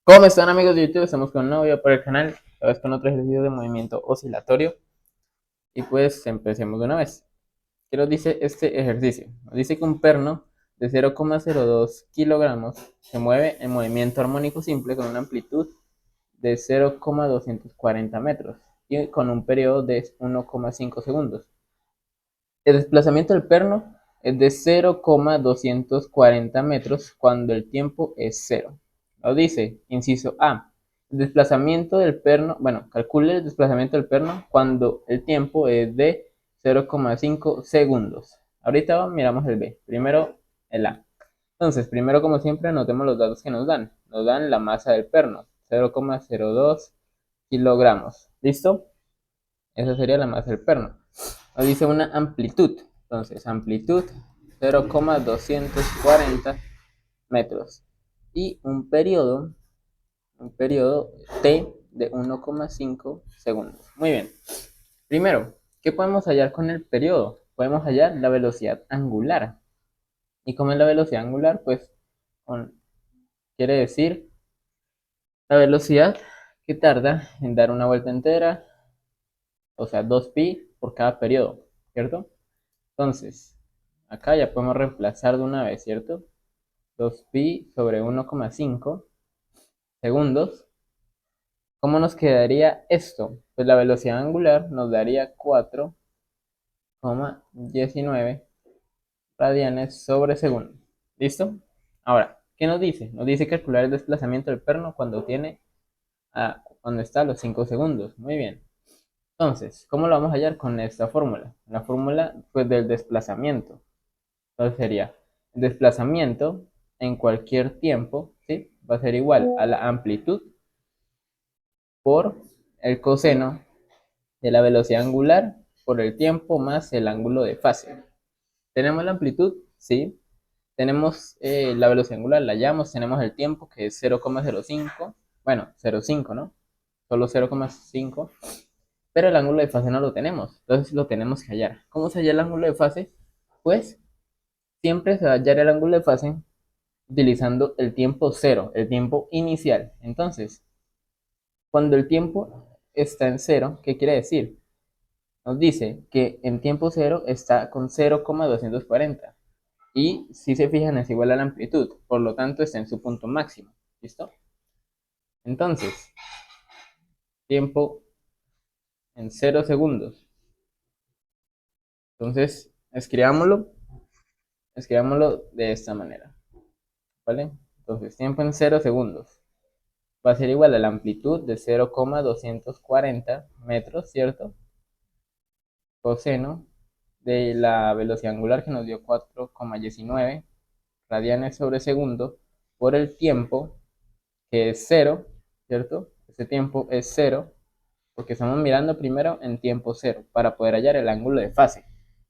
¿Cómo están, amigos de YouTube? Estamos con un nuevo video por el canal, esta vez con otro ejercicio de movimiento oscilatorio. Y pues empecemos de una vez. ¿Qué nos dice este ejercicio? Nos dice que un perno de 0,02 kilogramos se mueve en movimiento armónico simple con una amplitud de 0,240 metros y con un periodo de 1,5 segundos. El desplazamiento del perno es de 0,240 metros cuando el tiempo es 0. Lo dice, inciso A. El desplazamiento del perno, calcule el desplazamiento del perno cuando el tiempo es de 0,5 segundos. Ahorita miramos el B. Primero el A. Entonces, primero, como siempre, anotemos los datos que nos dan. Nos dan la masa del perno, 0,02 kilogramos. ¿Listo? Esa sería la masa del perno. Nos dice una amplitud. Entonces, amplitud 0,240 metros. Y un periodo T de 1,5 segundos. Muy bien. Primero, ¿qué podemos hallar con el periodo? Podemos hallar la velocidad angular. ¿Y cómo es la velocidad angular? Pues quiere decir la velocidad que tarda en dar una vuelta entera, o sea, 2pi por cada periodo, ¿cierto? Entonces, acá ya podemos reemplazar de una vez, ¿cierto? 2pi sobre 1,5 segundos. ¿Cómo nos quedaría esto? Pues la velocidad angular nos daría 4,19 radianes sobre segundo. ¿Listo? Ahora, ¿qué nos dice? Nos dice calcular el desplazamiento del perno cuando está a los 5 segundos. Muy bien. Entonces, ¿cómo lo vamos a hallar con esta fórmula? La fórmula pues del desplazamiento. Entonces sería el desplazamiento en cualquier tiempo, ¿sí? Va a ser igual a la amplitud por el coseno de la velocidad angular por el tiempo más el ángulo de fase. ¿Tenemos la amplitud? Sí. Tenemos la velocidad angular, la hallamos. Tenemos el tiempo que es 0,05. Bueno, 0,5, ¿no? Solo 0,5. Pero el ángulo de fase no lo tenemos. Entonces lo tenemos que hallar. ¿Cómo se halla el ángulo de fase? Pues siempre se va a hallar el ángulo de fase utilizando el tiempo cero, el tiempo inicial. Entonces, cuando el tiempo está en cero, ¿qué quiere decir? Nos dice que en tiempo cero está con 0,240. Y si se fijan es igual a la amplitud, por lo tanto está en su punto máximo. ¿Listo? Entonces, tiempo en 0 segundos. Entonces, escribámoslo de esta manera. ¿Vale? Entonces, tiempo en 0 segundos va a ser igual a la amplitud de 0,240 metros, ¿cierto? Coseno de la velocidad angular que nos dio 4,19 radianes sobre segundo por el tiempo que es 0, ¿cierto? Este tiempo es 0 porque estamos mirando primero en tiempo 0 para poder hallar el ángulo de fase,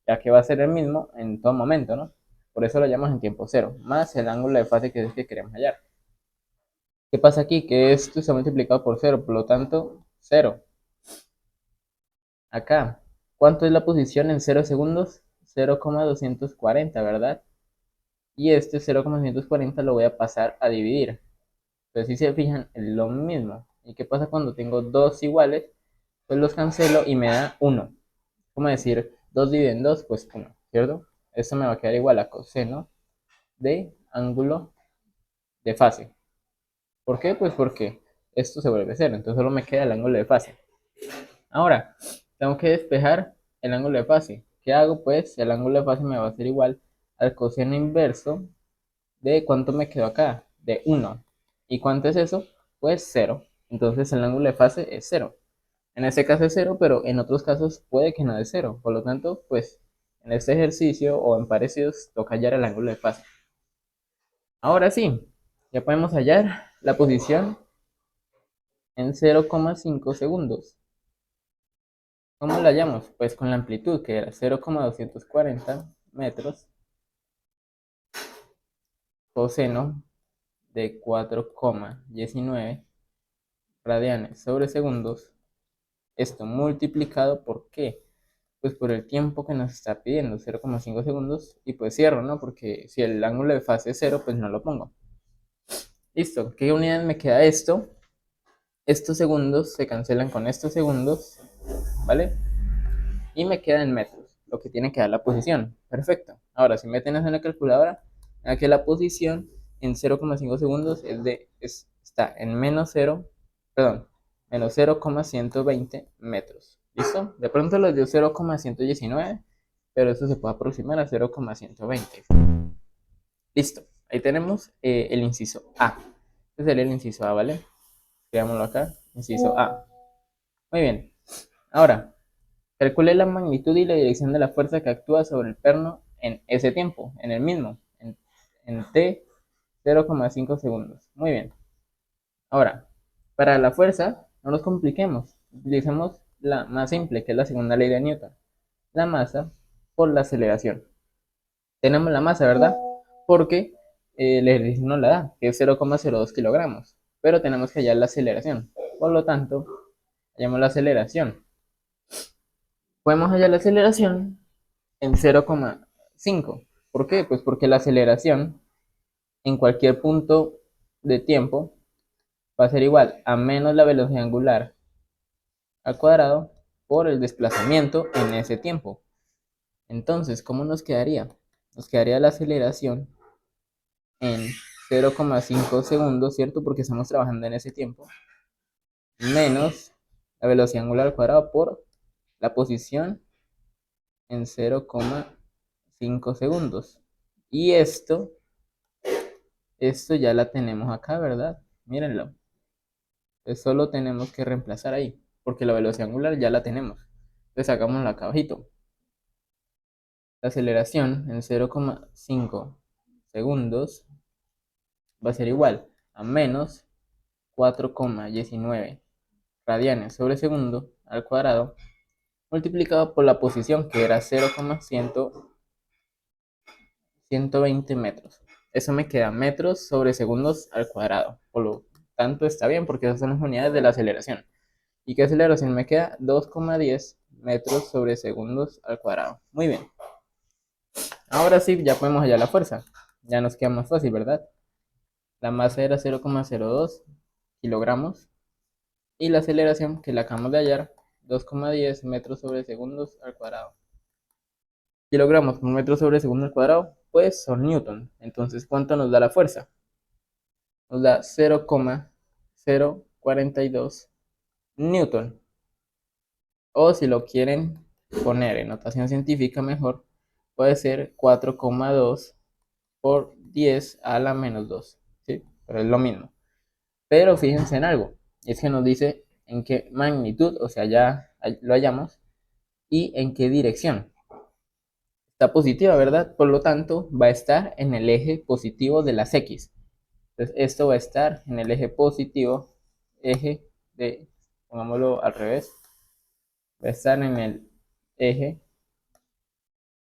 ya que va a ser el mismo en todo momento, ¿no? Por eso lo hallamos en tiempo 0, más el ángulo de fase que es el que queremos hallar. ¿Qué pasa aquí? Que esto está multiplicado por 0, por lo tanto 0. Acá, ¿cuánto es la posición en 0 segundos? 0,240, ¿verdad? Y este 0,240 lo voy a pasar a dividir. Entonces, si se fijan, es lo mismo. ¿Y qué pasa cuando tengo dos iguales? Pues los cancelo y me da 1. ¿Cómo decir 2 dividido en 2? Pues 1, ¿cierto? Esto me va a quedar igual a coseno de ángulo de fase. ¿Por qué? Pues porque esto se vuelve 0, entonces solo me queda el ángulo de fase. Ahora, tengo que despejar el ángulo de fase. ¿Qué hago? Pues el ángulo de fase me va a ser igual al coseno inverso de ¿cuánto me quedó acá? De 1. ¿Y cuánto es eso? Pues 0. Entonces el ángulo de fase es 0. En este caso es 0, pero en otros casos puede que no es 0. Por lo tanto, pues en este ejercicio o en parecidos toca hallar el ángulo de fase. Ahora sí, ya podemos hallar la posición en 0,5 segundos. ¿Cómo la hallamos? Pues con la amplitud, que era 0,240 metros, coseno de 4,19 radianes sobre segundos esto multiplicado por ¿qué? Pues por el tiempo que nos está pidiendo, 0,5 segundos, y pues cierro, ¿no? Porque si el ángulo de fase es 0, pues no lo pongo. Listo, ¿qué unidad me queda esto? Estos segundos se cancelan con estos segundos, ¿vale? Y me queda en metros, lo que tiene que dar la posición. Perfecto. Ahora, si meten eso en la calculadora, aquí la posición en 0,5 segundos está en menos 0, perdón, menos 0,120 metros. ¿Listo? De pronto les dio 0,119, pero eso se puede aproximar a 0,120. Listo. Ahí tenemos el inciso A. Este sería el inciso A, ¿vale? Veámoslo acá. Inciso A. Muy bien. Ahora, calcule la magnitud y la dirección de la fuerza que actúa sobre el perno en ese tiempo, en el mismo, en t 0,5 segundos. Muy bien. Ahora, para la fuerza, no nos compliquemos. Utilicemos la más simple, que es la segunda ley de Newton. La masa por la aceleración. Tenemos la masa, ¿verdad? Porque el ejercicio nos la da, que es 0,02 kilogramos. Pero tenemos que hallar la aceleración. Por lo tanto, hallamos la aceleración. Podemos hallar la aceleración en 0,5. ¿Por qué? Pues porque la aceleración en cualquier punto de tiempo va a ser igual a menos la velocidad angular al cuadrado por el desplazamiento en ese tiempo. Entonces, ¿cómo nos quedaría? Nos quedaría la aceleración en 0,5 segundos, ¿cierto? Porque estamos trabajando en ese tiempo, menos la velocidad angular al cuadrado por la posición en 0,5 segundos. Y esto ya la tenemos acá, ¿verdad? Mírenlo. Entonces solo tenemos que reemplazar ahí, porque la velocidad angular ya la tenemos. Entonces hagámoslo acá abajito. La aceleración en 0,5 segundos va a ser igual a menos 4,19 radianes sobre segundo al cuadrado multiplicado por la posición que era 0,120 metros. Eso me queda metros sobre segundos al cuadrado. Por lo tanto está bien porque esas son las unidades de la aceleración. ¿Y qué aceleración me queda? 2,10 metros sobre segundos al cuadrado. Muy bien. Ahora sí, ya podemos hallar la fuerza. Ya nos queda más fácil, ¿verdad? La masa era 0,02 kilogramos y la aceleración que la acabamos de hallar, 2,10 metros sobre segundos al cuadrado. Kilogramos por metro sobre segundo al cuadrado, pues son newton. Entonces, ¿cuánto nos da la fuerza? Nos da 0,042 newton. O si lo quieren poner en notación científica mejor, puede ser 4,2 por 10 a la menos 2. ¿Sí? Pero es lo mismo. Pero fíjense en algo. Es que nos dice en qué magnitud, o sea, ya lo hallamos, y en qué dirección. Está positiva, ¿verdad? Por lo tanto, va a estar en el eje positivo de las X. Entonces, esto va a estar en el eje positivo, pongámoslo al revés, va a estar en el eje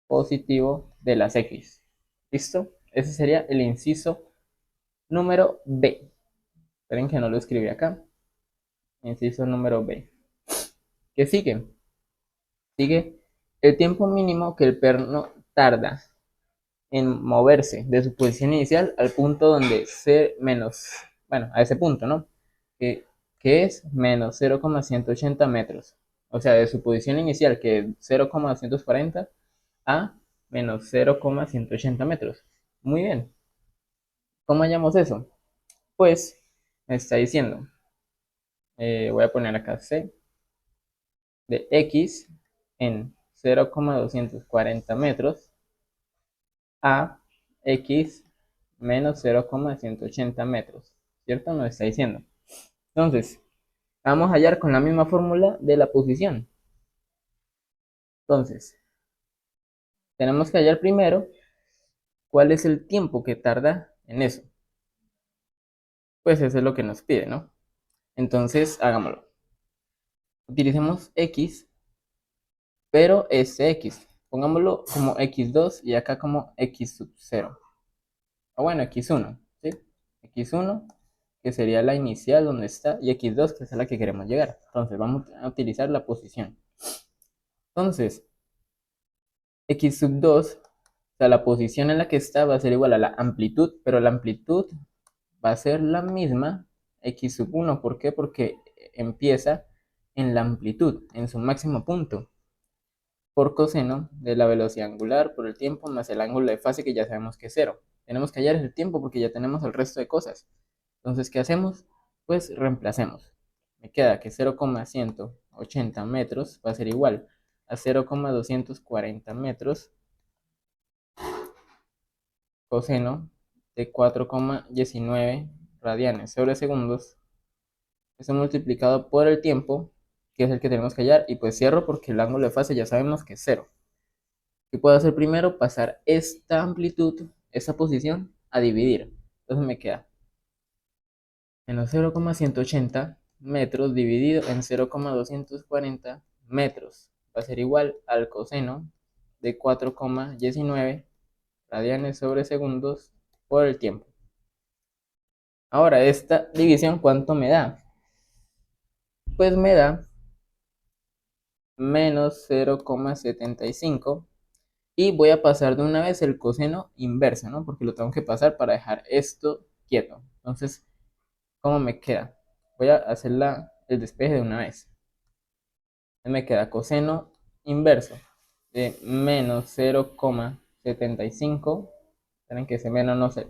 positivo de las X. ¿Listo? Ese sería el inciso número B. Esperen que no lo escribí acá. Inciso número B. ¿Qué sigue? Sigue el tiempo mínimo que el perno tarda en moverse de su posición inicial al punto donde C menos, bueno, a ese punto, ¿no? Que, que es menos 0,180 metros. O sea, de su posición inicial, que es 0,240, a menos 0,180 metros. Muy bien. ¿Cómo hallamos eso? Pues me está diciendo, voy a poner acá C de X en 0,240 metros a X menos 0,180 metros, ¿cierto? Nos está diciendo. Entonces, vamos a hallar con la misma fórmula de la posición. Entonces, tenemos que hallar primero cuál es el tiempo que tarda en eso. Pues eso es lo que nos pide, ¿no? Entonces, hagámoslo. Utilicemos X, pero este X. Pongámoslo como X2 y acá como X sub 0. O bueno, X1, ¿sí? X1, que sería la inicial donde está, y x2, que es a la que queremos llegar. Entonces vamos a utilizar la posición. Entonces, x sub 2, o sea, la posición en la que está va a ser igual a la amplitud, pero la amplitud va a ser la misma x sub 1. ¿Por qué? Porque empieza en la amplitud, en su máximo punto, por coseno de la velocidad angular por el tiempo más el ángulo de fase, que ya sabemos que es 0. Tenemos que hallar el tiempo porque ya tenemos el resto de cosas. Entonces, ¿qué hacemos? Pues reemplacemos. Me queda que 0,180 metros va a ser igual a 0,240 metros coseno de 4,19 radianes sobre segundos. Eso multiplicado por el tiempo, que es el que tenemos que hallar, y pues cierro porque el ángulo de fase ya sabemos que es 0. ¿Qué puedo hacer primero? Pasar esta amplitud, esta posición, a dividir. Entonces me queda menos 0,180 metros dividido en 0,240 metros. Va a ser igual al coseno de 4,19 radianes sobre segundos por el tiempo. Ahora, esta división, ¿cuánto me da? Pues me da menos 0,75. Y voy a pasar de una vez el coseno inverso, ¿no? Porque lo tengo que pasar para dejar esto quieto. Entonces, ¿cómo me queda? Voy a hacer el despeje de una vez. Me queda coseno inverso de menos 0,75. Esperen que ese menos no se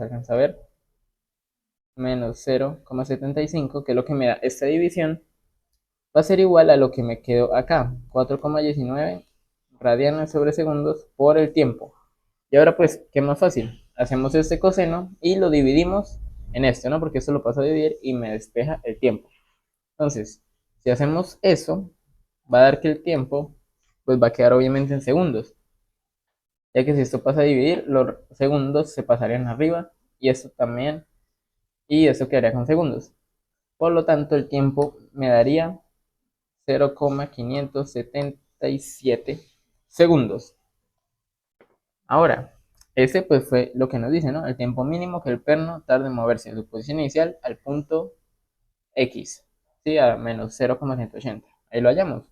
alcanza a ver. Menos 0,75, que es lo que me da esta división, va a ser igual a lo que me quedó acá, 4,19 radianes sobre segundos por el tiempo. Y ahora pues, ¿qué más fácil? Hacemos este coseno y lo dividimos en esto, ¿no? Porque esto lo paso a dividir y me despeja el tiempo. Entonces, si hacemos eso, va a dar que el tiempo pues va a quedar obviamente en segundos. Ya que si esto pasa a dividir, los segundos se pasarían arriba y esto también, y eso quedaría con segundos. Por lo tanto, el tiempo me daría 0,577 segundos. Ahora, ese pues fue lo que nos dice, ¿no? El tiempo mínimo que el perno tarda en moverse de su posición inicial al punto X, ¿sí? A menos 0,180. Ahí lo hallamos.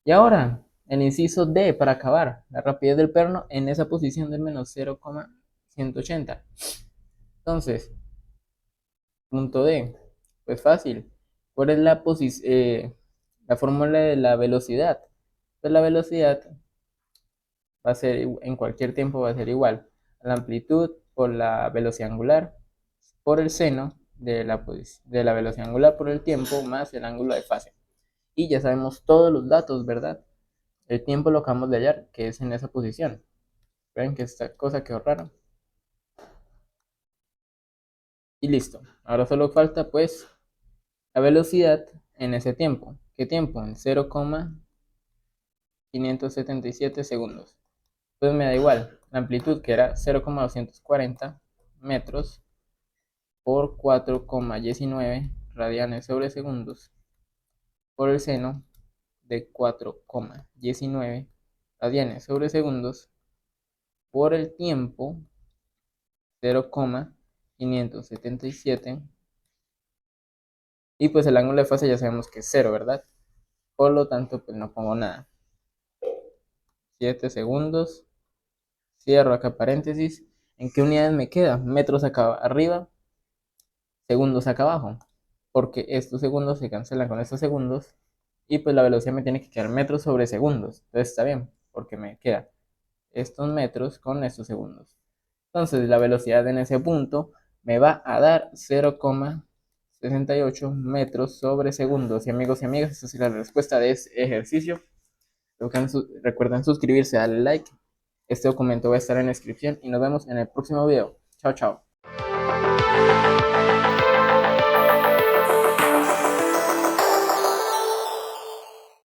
Y ahora, el inciso D para acabar, la rapidez del perno en esa posición de menos 0,180. Entonces, punto D, pues fácil. ¿Cuál es la fórmula de la velocidad? Pues la velocidad va a ser, en cualquier tiempo va a ser igual a la amplitud por la velocidad angular por el seno de la velocidad angular por el tiempo más el ángulo de fase. Y ya sabemos todos los datos, ¿verdad? El tiempo lo acabamos de hallar, que es en esa posición. Ven que esta cosa quedó rara. Y listo. Ahora solo falta pues la velocidad en ese tiempo. ¿Qué tiempo? En 0,577 segundos. Pues me da igual. La amplitud, que era 0,240 metros por 4,19 radianes sobre segundos por el seno de 4,19 radianes sobre segundos por el tiempo 0,577, y pues el ángulo de fase ya sabemos que es 0, ¿verdad? Por lo tanto, pues no pongo nada. 7 segundos. Cierro acá paréntesis. ¿En qué unidades me queda? Metros acá arriba, segundos acá abajo. Porque estos segundos se cancelan con estos segundos. Y pues la velocidad me tiene que quedar metros sobre segundos. Entonces está bien, porque me queda estos metros con estos segundos. Entonces la velocidad en ese punto me va a dar 0,68 metros sobre segundos. Y amigos y amigas, esta es la respuesta de este ejercicio. Recuerden suscribirse, darle like. Este documento va a estar en la descripción y nos vemos en el próximo video. Chao, chao.